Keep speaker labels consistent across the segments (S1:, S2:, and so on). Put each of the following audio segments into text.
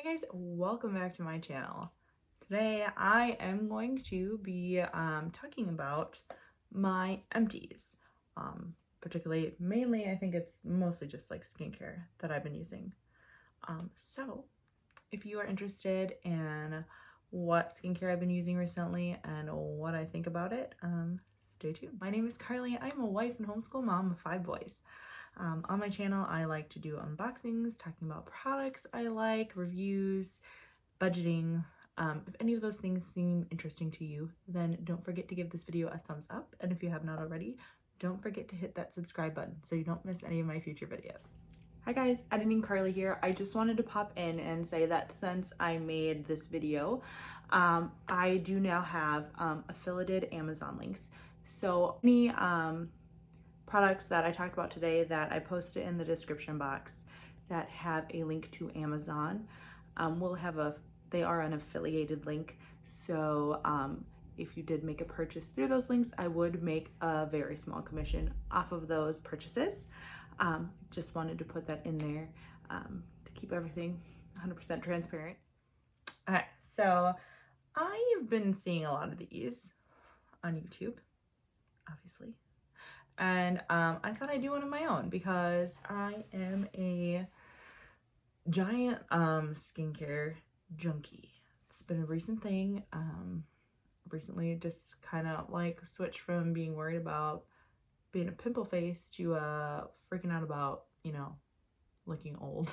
S1: Hey guys, welcome back to my channel. Today I am going to be talking about my empties. Mainly I think it's mostly just like skincare that I've been using. So if you are interested in what skincare I've been using recently and what I think about it, stay tuned. My name is Carly. I'm a wife and homeschool mom of 5 boys. On my channel, I like to do unboxings, talking about products I like, reviews, budgeting. If any of those things seem interesting to you, then don't forget to give this video a thumbs up. And if you have not already, don't forget to hit that subscribe button so you don't miss any of my future videos. Hi guys, Editing Carly here. I just wanted to pop in and say that since I made this video, I do now have affiliated Amazon links. So any products that I talked about today that I posted in the description box that have a link to Amazon they are an affiliated link. So if you did make a purchase through those links, I would make a very small commission off of those purchases. Just wanted to put that in there to keep everything 100% transparent. Okay, so I've been seeing a lot of these on YouTube, obviously. And I thought I'd do one of my own because I am a giant skincare junkie. It's been a recent thing. Recently just kind of like switched from being worried about being a pimple face to freaking out about, you know, looking old.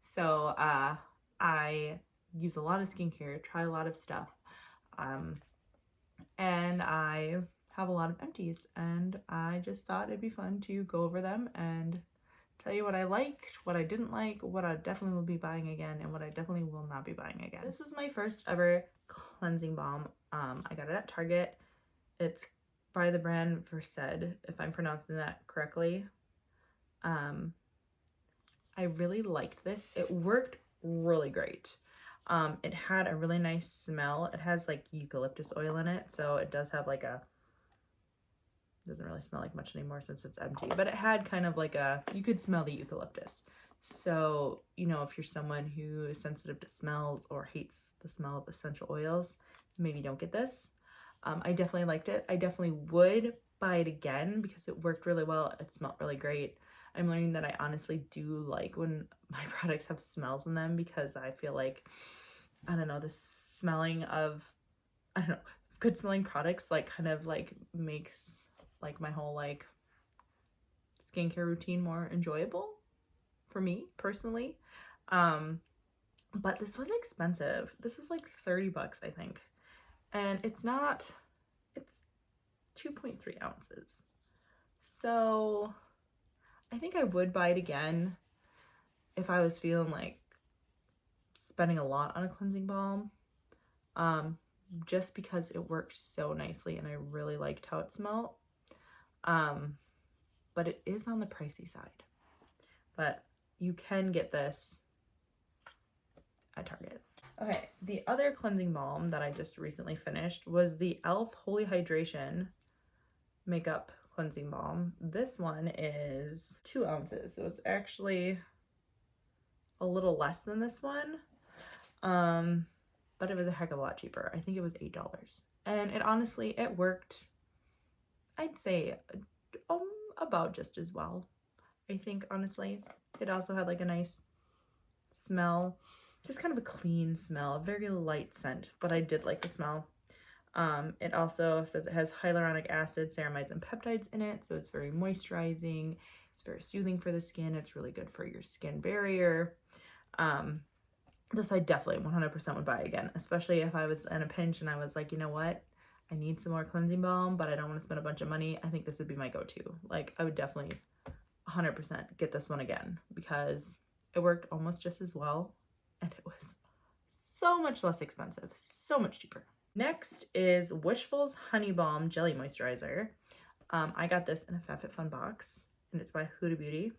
S1: So I use a lot of skincare, try a lot of stuff, and I have a lot of empties, and I just thought it'd be fun to go over them and tell you what I liked, what I didn't like, what I definitely will be buying again, and what I definitely will not be buying again. This is my first ever cleansing balm. I got it at Target. It's by the brand Versed, if I'm pronouncing that correctly. I really liked this. It worked really great. It had a really nice smell. It has like eucalyptus oil in it, so it does have like doesn't really smell like much anymore since it's empty, but it had kind of like you could smell the eucalyptus. So, you know, if you're someone who is sensitive to smells or hates the smell of essential oils, maybe don't get this. I definitely liked it. I definitely would buy it again because it worked really well. It smelled really great. I'm learning that I honestly do like when my products have smells in them because I feel like, I don't know, the smelling of, I don't know, good smelling products like kind of like makes like my whole like skincare routine more enjoyable for me personally. But this was expensive. This was like 30 bucks, I think. And it's 2.3 ounces. So I think I would buy it again if I was feeling like spending a lot on a cleansing balm. Just because it worked so nicely and I really liked how it smelled. But it is on the pricey side. But you can get this at Target. Okay, the other cleansing balm that I just recently finished was the e.l.f. Holy Hydration Makeup Cleansing Balm. This one is 2 ounces, so it's actually a little less than this one. But it was a heck of a lot cheaper. I think it was $8. And it honestly, it worked, I'd say, about just as well. I think, honestly. It also had like a nice smell, just kind of a clean smell, a very light scent, but I did like the smell. It also says it has hyaluronic acid, ceramides, and peptides in it, so it's very moisturizing. It's very soothing for the skin. It's really good for your skin barrier. This I definitely 100% would buy again, especially if I was in a pinch and I was like, you know what? I need some more cleansing balm, but I don't want to spend a bunch of money. I think this would be my go-to. Like, I would definitely 100% get this one again because it worked almost just as well and it was so much less expensive, so much cheaper. Next is Wishful's Honey Balm Jelly Moisturizer. I got this in a FabFitFun box and it's by Huda Beauty,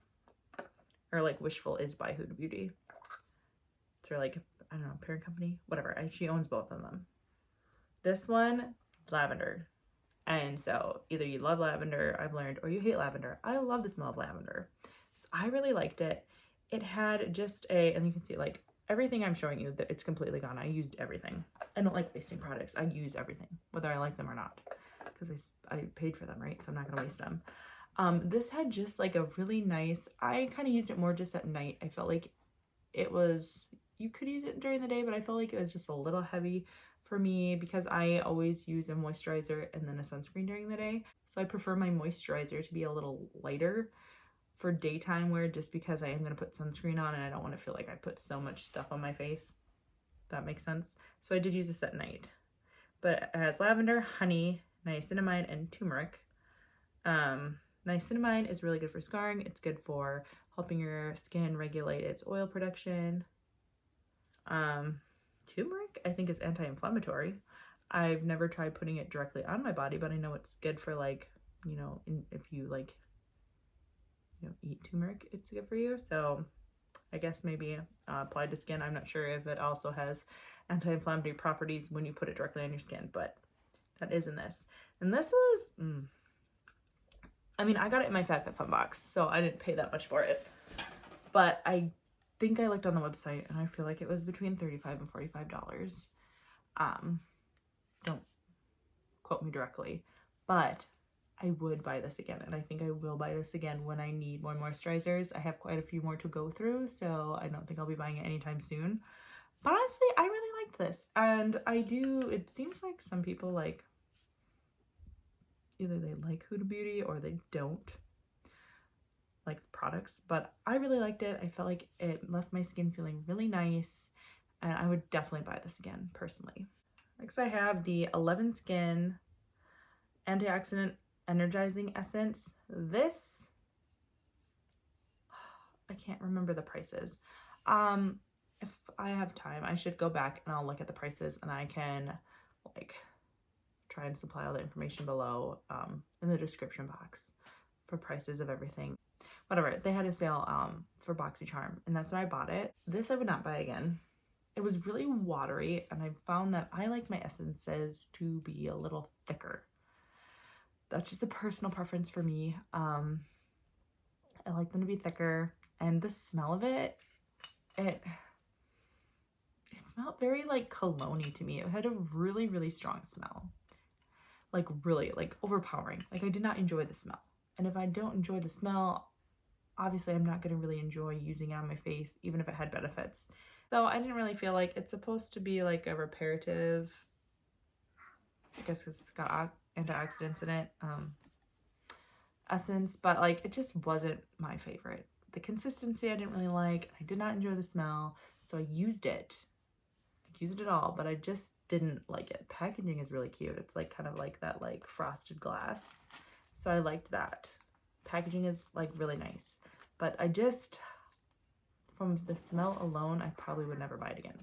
S1: or like Wishful is by Huda Beauty. It's her like, I don't know, parent company, whatever. She owns both of them. This one, lavender. And so either you love lavender, I've learned, or you hate lavender. I love the smell of lavender. So I really liked it. it had just a, and you can see like everything I'm showing you, that it's completely gone. I used everything. I don't like wasting products. I use everything, whether I like them or not, because I paid for them, right? So I'm not gonna waste them. This had just like a really nice, I kind of used it more just at night. I felt like it was, you could use it during the day, but I felt like it was just a little heavy for me because I always use a moisturizer and then a sunscreen during the day. So I prefer my moisturizer to be a little lighter for daytime wear, just because I am going to put sunscreen on and I don't want to feel like I put so much stuff on my face. That makes sense. So I did use this at night, but it has lavender, honey, niacinamide, and turmeric. Niacinamide is really good for scarring. It's good for helping your skin regulate its oil production. Turmeric, I think, is anti-inflammatory. I've never tried putting it directly on my body, but I know it's good for, like, you know, if you like, you know, eat turmeric, it's good for you. So I guess maybe applied to skin. I'm not sure if it also has anti-inflammatory properties when you put it directly on your skin, but that is in this. And this was, I mean, I got it in my FabFitFun box, so I didn't pay that much for it. But I think I looked on the website and I feel like it was between $35 and $45. Don't quote me directly, but I would buy this again, and I think I will buy this again when I need more moisturizers. I have quite a few more to go through, so I don't think I'll be buying it anytime soon. But honestly, I really liked this, and it seems like some people like, either they like Huda Beauty or they don't like the products, but I really liked it. I felt like it left my skin feeling really nice, and I would definitely buy this again personally. Next I have the 11 Skin Antioxidant Energizing Essence. This, I can't remember the prices. If I have time, I should go back and I'll look at the prices, and I can like try and supply all the information below in the description box for prices of everything. Whatever, they had a sale for BoxyCharm, and that's why I bought it. This I would not buy again. It was really watery, and I found that I like my essences to be a little thicker. That's just a personal preference for me. I like them to be thicker, and the smell of it smelled very like cologne-y to me. It had a really, really strong smell. Like really, like overpowering. Like I did not enjoy the smell. And if I don't enjoy the smell, obviously I'm not going to really enjoy using it on my face, even if it had benefits. So I didn't really feel like it's supposed to be like a reparative, I guess it's got antioxidants in it, essence, but like it just wasn't my favorite. The consistency I didn't really like. I did not enjoy the smell, so I used it. I used it all, but I just didn't like it. Packaging is really cute. It's like kind of like that like frosted glass, so I liked that. Packaging is like really nice, but I just, from the smell alone, I probably would never buy it again.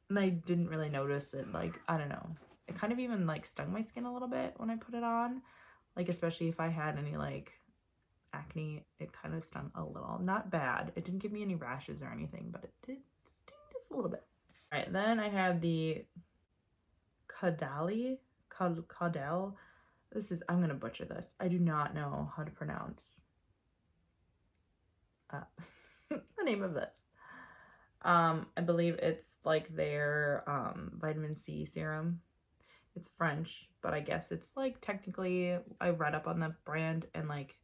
S1: And I didn't really notice it, like, I don't know. It kind of even like stung my skin a little bit when I put it on. Like, especially if I had any like acne, it kind of stung a little. Not bad. It didn't give me any rashes or anything, but it did sting just a little bit. All right, then I have the Caudalie. This is, I'm gonna butcher this. I do not know how to pronounce the name of this. I believe it's like their vitamin C serum. It's French, but I guess it's like technically, I read up on the brand and like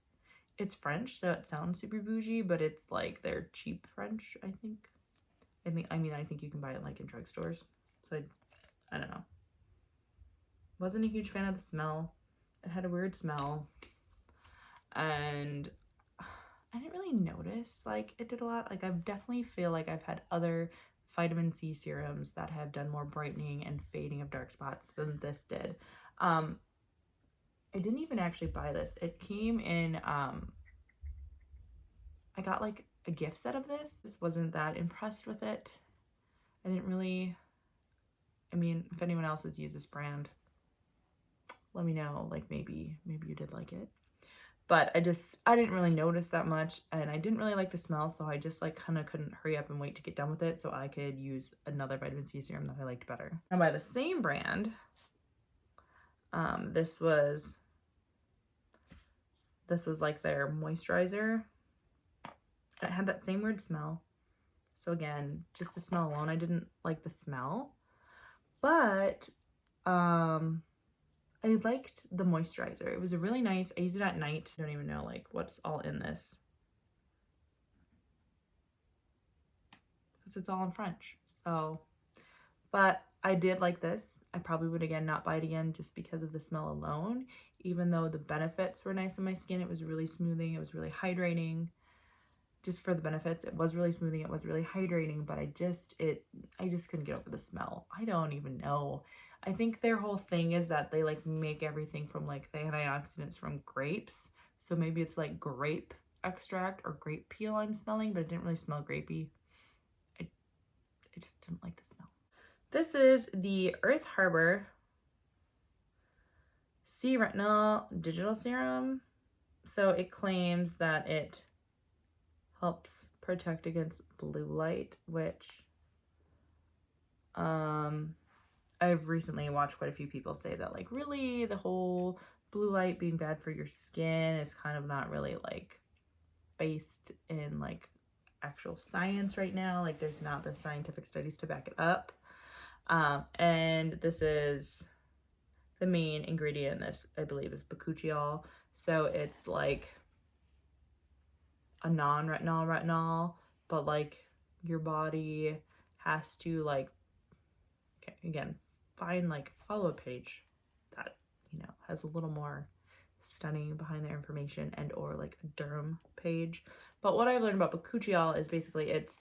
S1: it's French, so it sounds super bougie, but it's like they're cheap French, I think. I think you can buy it like in drugstores. So I don't know. Wasn't a huge fan of the smell. It had a weird smell, and I didn't really notice like it did a lot. Like I definitely feel like I've had other vitamin C serums that have done more brightening and fading of dark spots than this did. I didn't even actually buy this. It came in, I got like a gift set of this. Just wasn't that impressed with it. I didn't really, I mean, if anyone else has used this brand, let me know, like maybe you did like it. But I didn't really notice that much, and I didn't really like the smell, so I just like kind of couldn't hurry up and wait to get done with it so I could use another vitamin C serum that I liked better. Now by the same brand, this was like their moisturizer. And it had that same weird smell. So again, just the smell alone, I didn't like the smell. But I liked the moisturizer. It was a really nice, I used it at night. I don't even know like what's all in this, because it's all in French. So, but I did like this. I probably would again not buy it again just because of the smell alone. Even though the benefits were nice on my skin, it was really smoothing, it was really hydrating. Just for the benefits, it was really smoothing, it was really hydrating, but I just couldn't get over the smell. I don't even know. I think their whole thing is that they like make everything from like the antioxidants from grapes. So maybe it's like grape extract or grape peel I'm smelling, but it didn't really smell grapey. I just didn't like the smell. This is the Earth Harbor C Retinol Digital Serum. So it claims that it helps protect against blue light, which I've recently watched quite a few people say that like really the whole blue light being bad for your skin is kind of not really like based in like actual science right now. Like there's not the scientific studies to back it up. And this is the main ingredient in this, I believe, is bakuchiol. So it's like a non-retinol, but like your body has to like, okay, again, follow a page that, you know, has a little more stunning behind their information and or like a derm page. But what I've learned about bakuchiol is basically it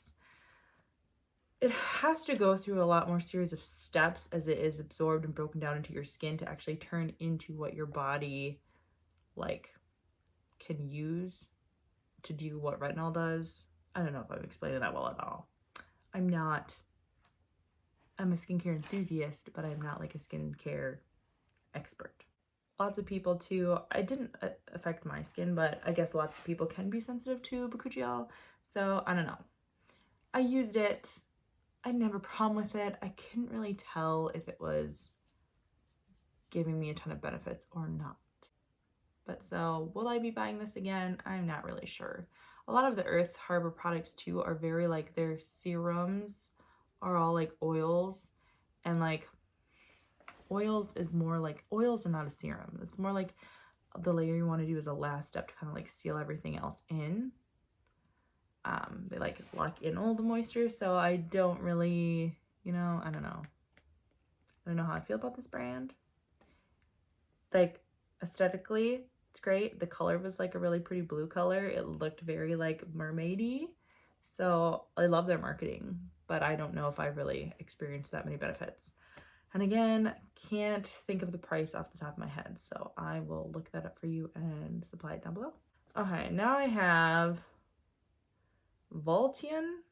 S1: has to go through a lot more series of steps as it is absorbed and broken down into your skin to actually turn into what your body like can use to do what retinol does. I don't know if I'm explaining that well at all. I'm a skincare enthusiast, but I'm not like a skincare expert. Lots of people too, it didn't affect my skin, but I guess lots of people can be sensitive to bakuchiol. So I don't know. I used it. I didn't have a problem with it. I couldn't really tell if it was giving me a ton of benefits or not. But so will I be buying this again? I'm not really sure. A lot of the Earth Harbor products too are very like their serums are all like oils, and like oils is more like oils are not a serum. It's more like the layer you want to do is a last step to kind of like seal everything else in. They like lock in all the moisture, so I don't really, you know, I don't know how I feel about this brand. Like aesthetically, it's great. The color was like a really pretty blue color. It looked very like mermaidy. So I love their marketing, but I don't know if I really experienced that many benefits. And again, can't think of the price off the top of my head, so I will look that up for you and supply it down below. Okay, now I have Volition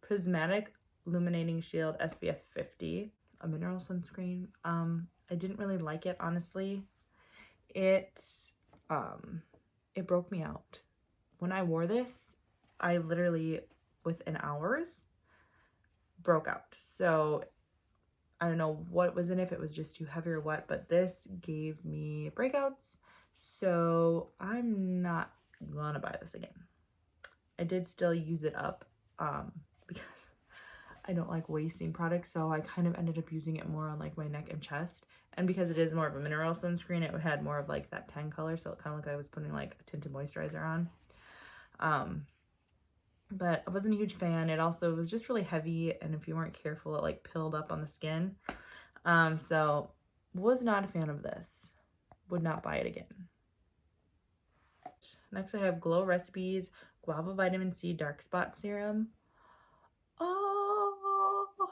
S1: Prismatic Illuminating Shield SPF 50, a mineral sunscreen. I didn't really like it, honestly. It broke me out. When I wore this, I literally within hours broke out. So I don't know what was in it, if it was just too heavy or what, but this gave me breakouts. So I'm not gonna buy this again. I did still use it up because I don't like wasting products, so I kind of ended up using it more on like my neck and chest. And because it is more of a mineral sunscreen, it had more of like that tan color, so it kind of looked like I was putting like a tinted moisturizer on. But I wasn't a huge fan. It also was just really heavy, and if you weren't careful, it like pilled up on the skin. So was not a fan of this. Would not buy it again. Next I have Glow Recipes Guava Vitamin C Dark Spot Serum. Oh,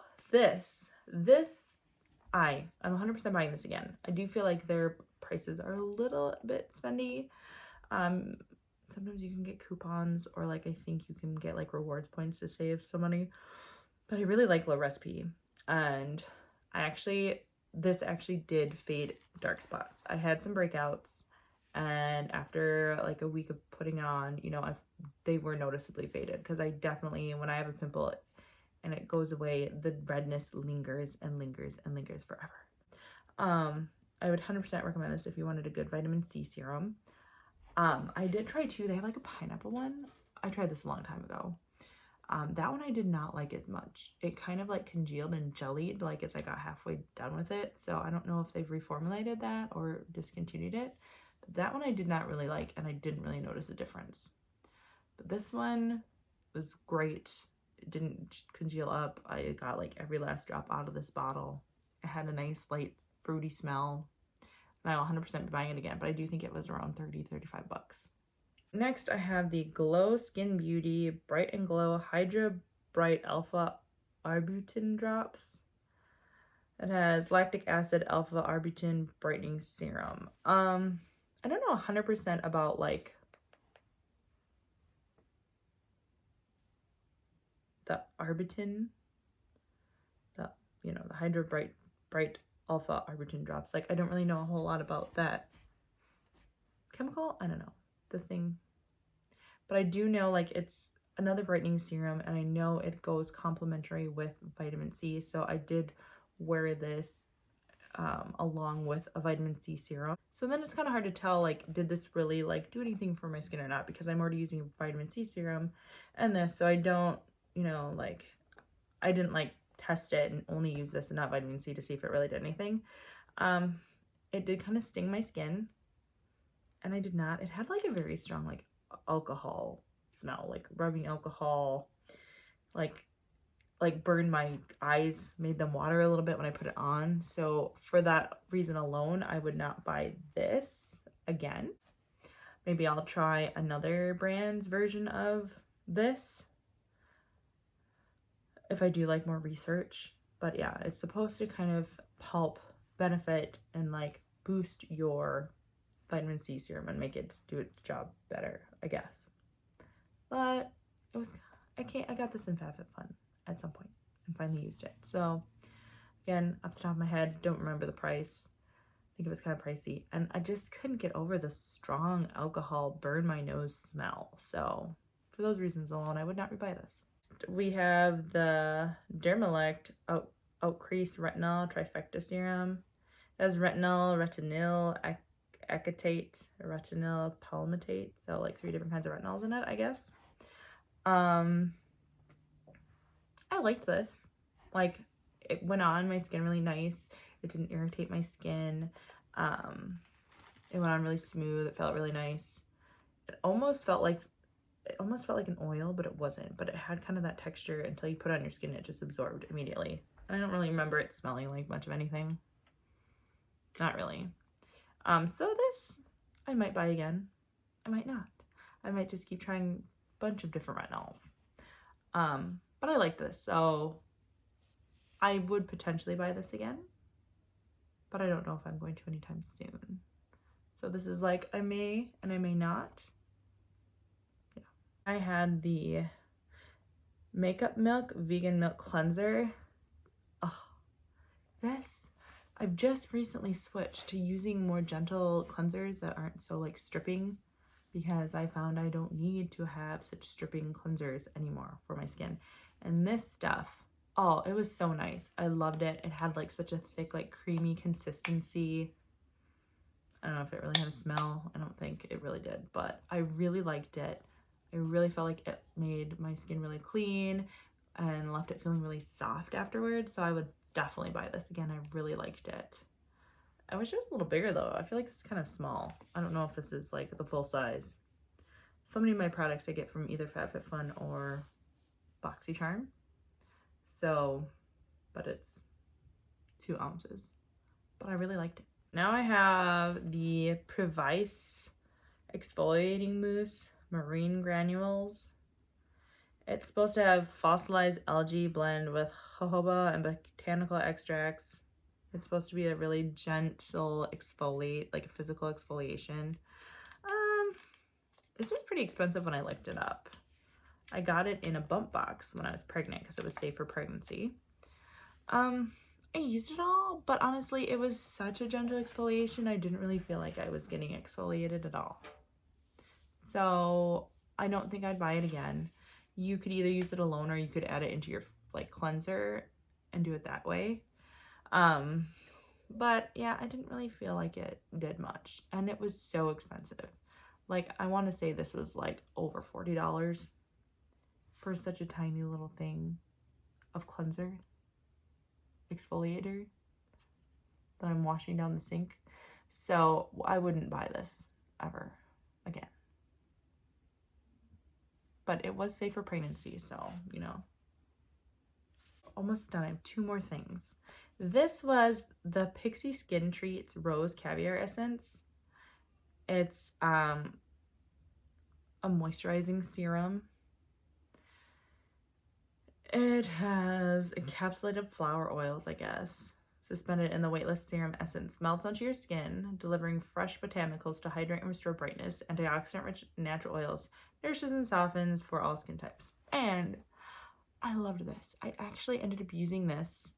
S1: I'm 100% buying this again. I do feel like their prices are a little bit spendy. Sometimes you can get coupons, or like I think you can get like rewards points to save some money. But I really like Glow Recipe, and this actually did fade dark spots. I had some breakouts, and after like a week of putting it on, you know, they were noticeably faded, because I definitely, when I have a pimple and it goes away, the redness lingers and lingers and lingers forever. I would 100% recommend this if you wanted a good vitamin C serum. I did try two. They have like a pineapple one. I tried this a long time ago. That one I did not like as much. It kind of like congealed and jellied like as I got halfway done with it. So I don't know if they've reformulated that or discontinued it. But that one I did not really like, and I didn't really notice a difference. But this one was great. It didn't congeal up. I got like every last drop out of this bottle. It had a nice light fruity smell. And I'll 100% be buying it again, but I do think it was around 30-35 bucks. Next, I have the Glow Skin Beauty Bright and Glow Hydra Bright Alpha Arbutin Drops. It has lactic acid alpha arbutin brightening serum. I don't know 100% about like the arbutin, the Hydra Bright Alpha Arbutin Drops. Like, I don't really know a whole lot about that chemical. I don't know the thing, but I do know like it's another brightening serum, and I know it goes complementary with vitamin C. So I did wear this along with a vitamin C serum. So then it's kind of hard to tell, like, did this really like do anything for my skin or not, because I'm already using vitamin C serum and this, so I don't, like, I didn't like test it and only use this and not vitamin C to see if it really did anything. It did kind of sting my skin, and I did not. It had like a very strong like alcohol smell, like rubbing alcohol, like burned my eyes, made them water a little bit when I put it on. So for that reason alone, I would not buy this again. Maybe I'll try another brand's version of this if I do like more research. But yeah, it's supposed to kind of help benefit and like boost your vitamin C serum and make it do its job better, I guess. But it was, I got this in FabFitFun at some point and finally used it. So again, off the top of my head, don't remember the price. I think it was kind of pricey, and I just couldn't get over the strong alcohol burn my nose smell. So for those reasons alone, I would not rebuy this. We have the dermalect outcrease retinol trifecta serum. It has retinol, retinil, acetate, retinol, palmitate, so like 3 different kinds of retinols in it, I guess. I liked this. Like, it went on my skin really nice. It didn't irritate my skin. It went on really smooth. It felt really nice. It almost felt like an oil, but it wasn't. But it had kind of that texture until you put it on your skin. It just absorbed immediately. And I don't really remember it smelling like much of anything. Not really. So this I might buy again. I might not. I might just keep trying a bunch of different retinols. But I like this, so I would potentially buy this again, but I don't know if I'm going to anytime soon. So this is like, I may and I may not. Yeah. I had the Makeup Milk Vegan Milk Cleanser. Oh, this, I've just recently switched to using more gentle cleansers that aren't so like stripping, because I found I don't need to have such stripping cleansers anymore for my skin. And this stuff, oh, it was so nice. I loved it. It had like such a thick, like creamy consistency. I don't know if it really had a smell. I don't think it really did, but I really liked it. I really felt like it made my skin really clean and left it feeling really soft afterwards. So I would definitely buy this again. I really liked it. I wish it was a little bigger though. I feel like it's kind of small. I don't know if this is like the full size. So many of my products I get from either FabFitFun or BoxyCharm. So, but it's 2 ounces. But I really liked it. Now I have the Previse exfoliating mousse marine granules. It's supposed to have fossilized algae blend with jojoba and botanical extracts. It's supposed to be a really gentle exfoliate, like a physical exfoliation. This was pretty expensive when I looked it up. I got it in a bump box when I was pregnant because it was safe for pregnancy. I used it all, but honestly, it was such a gentle exfoliation. I didn't really feel like I was getting exfoliated at all. So I don't think I'd buy it again. You could either use it alone or you could add it into your like cleanser and do it that way. But yeah, I didn't really feel like it did much, and it was so expensive. Like, I want to say this was like over $40. for such a tiny little thing of cleanser, exfoliator that I'm washing down the sink. So I wouldn't buy this ever again. But it was safe for pregnancy, so, you know. Almost done. I have 2 more things. This was the Pixi Skin Treats Rose Caviar Essence. It's a moisturizing serum. It has encapsulated flower oils, I guess, suspended in the weightless serum essence. Melts onto your skin, delivering fresh botanicals to hydrate and restore brightness. Antioxidant-rich natural oils. Nourishes and softens for all skin types. And I loved this. I actually ended up using this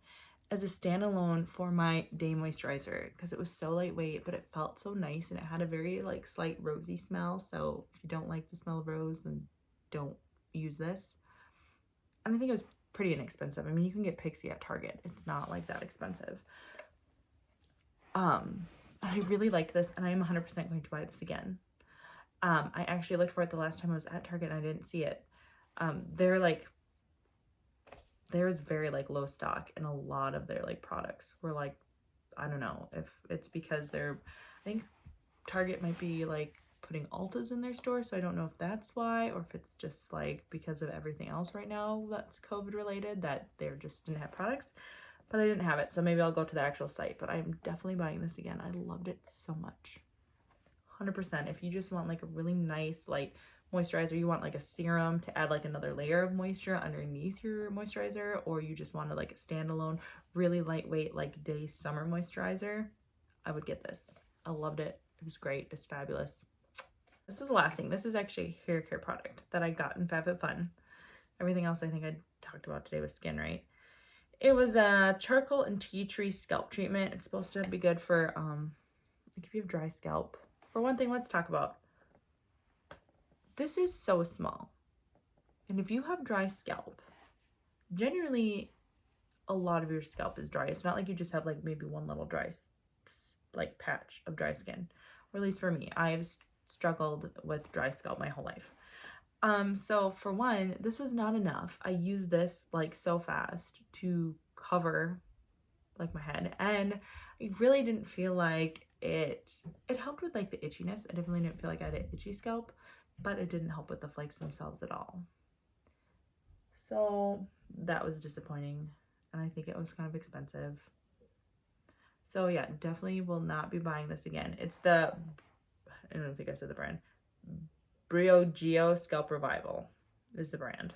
S1: as a standalone for my day moisturizer because it was so lightweight, but it felt so nice and it had a very like slight rosy smell. So if you don't like the smell of rose, then don't use this. And I think it was pretty inexpensive. I mean, you can get Pixi at Target. It's not like that expensive. I really liked this and I am 100% going to buy this again. I actually looked for it the last time I was at Target and I didn't see it. There's very like low stock and a lot of their like products were like, I don't know if it's because I think Target might be like putting Ultas in their store, so I don't know if that's why, or if it's just like because of everything else right now that's COVID related that they just didn't have products, but they didn't have it, so maybe I'll go to the actual site. But I'm definitely buying this again. I loved it so much. 100%. If you just want like a really nice like moisturizer, you want like a serum to add like another layer of moisture underneath your moisturizer, or you just wanted like a standalone really lightweight like day summer moisturizer, I would get this. I loved it. It was great. It's fabulous. This is the last thing. This is actually a hair care product that I got in FabFitFun. Everything else I think I talked about today was skin, right? It was a charcoal and tea tree scalp treatment. It's supposed to be good for like if you have dry scalp. For one thing, let's talk about, this is so small. And if you have dry scalp, generally a lot of your scalp is dry. It's not like you just have like maybe one little dry like patch of dry skin. Or at least for me, I've struggled with dry scalp my whole life. So for one, this was not enough. I used this like so fast to cover like my head, and I really didn't feel like it helped with like the itchiness. I definitely didn't feel like I had an itchy scalp, but it didn't help with the flakes themselves at all. So that was disappointing, and I think it was kind of expensive. So yeah, definitely will not be buying this again. It's the, I don't think I said the brand, Briogeo Scalp Revival is the brand.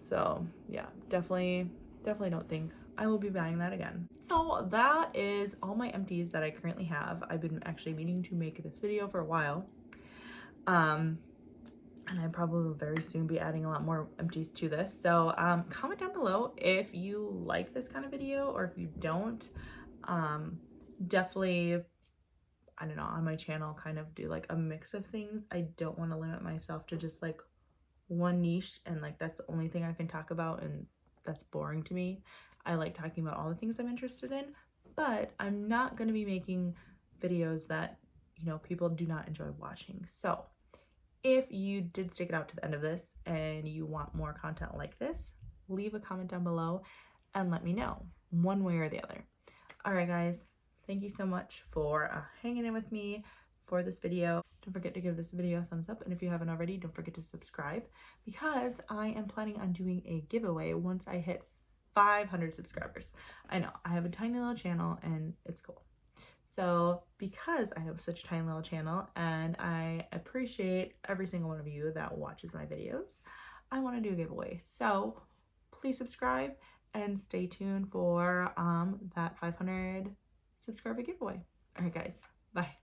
S1: So yeah, definitely don't think I will be buying that again. So that is all my empties that I currently have. I've been actually meaning to make this video for a while. And I probably will very soon be adding a lot more empties to this. So comment down below if you like this kind of video, or if you don't. Definitely, I don't know, on my channel kind of do like a mix of things. I don't want to limit myself to just like one niche and like that's the only thing I can talk about, and that's boring to me. I like talking about all the things I'm interested in, but I'm not going to be making videos that, you know, people do not enjoy watching. So if you did stick it out to the end of this and you want more content like this, leave a comment down below and let me know one way or the other. All right, guys, thank you so much for hanging in with me for this video. Don't forget to give this video a thumbs up, and if you haven't already, don't forget to subscribe, because I am planning on doing a giveaway once I hit 500 subscribers. I know I have a tiny little channel and it's cool. So because I have such a tiny little channel and I appreciate every single one of you that watches my videos, I want to do a giveaway. So please subscribe and stay tuned for that 500 subscriber giveaway. All right, guys, bye.